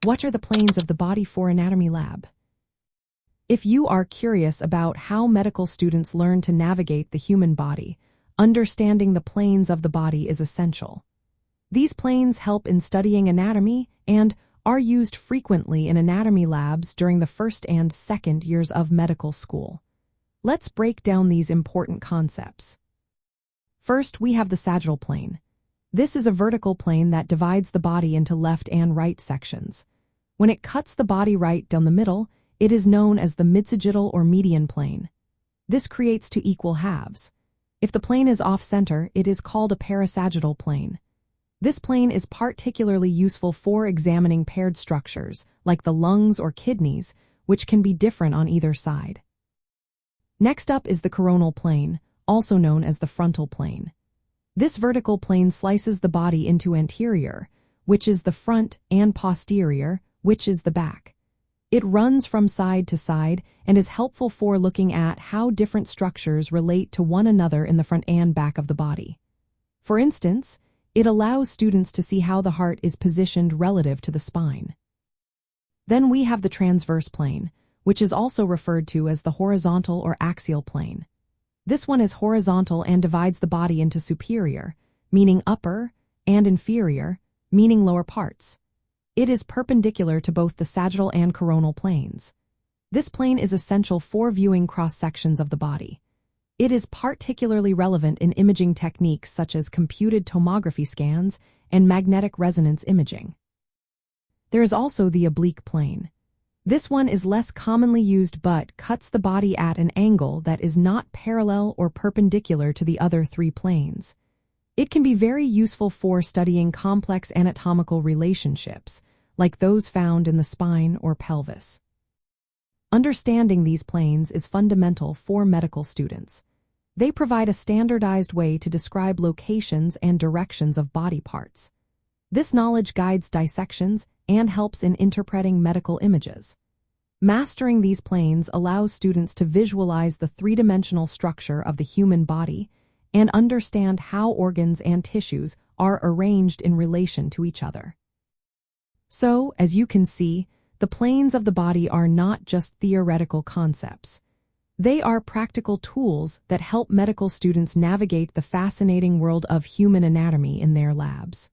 What are the planes of the body for anatomy lab? If you are curious about how medical students learn to navigate the human body, understanding the planes of the body is essential. These planes help in studying anatomy and are used frequently in anatomy labs during the first and second years of medical school. Let's break down these important concepts. First, we have the sagittal plane. This is a vertical plane that divides the body into left and right sections. When it cuts the body right down the middle, it is known as the midsagittal or median plane. This creates two equal halves. If the plane is off-center, it is called a parasagittal plane. This plane is particularly useful for examining paired structures, like the lungs or kidneys, which can be different on either side. Next up is the coronal plane, also known as the frontal plane. This vertical plane slices the body into anterior, which is the front, and posterior, which is the back. It runs from side to side and is helpful for looking at how different structures relate to one another in the front and back of the body. For instance, it allows students to see how the heart is positioned relative to the spine. Then we have the transverse plane, which is also referred to as the horizontal or axial plane. This one is horizontal and divides the body into superior, meaning upper, and inferior, meaning lower parts. It is perpendicular to both the sagittal and coronal planes. This plane is essential for viewing cross-sections of the body. It is particularly relevant in imaging techniques such as computed tomography scans and magnetic resonance imaging. There is also the oblique plane. This one is less commonly used but cuts the body at an angle that is not parallel or perpendicular to the other three planes. It can be very useful for studying complex anatomical relationships, like those found in the spine or pelvis. Understanding these planes is fundamental for medical students. They provide a standardized way to describe locations and directions of body parts. This knowledge guides dissections and helps in interpreting medical images. Mastering these planes allows students to visualize the three-dimensional structure of the human body and understand how organs and tissues are arranged in relation to each other. So, as you can see, the planes of the body are not just theoretical concepts. They are practical tools that help medical students navigate the fascinating world of human anatomy in their labs.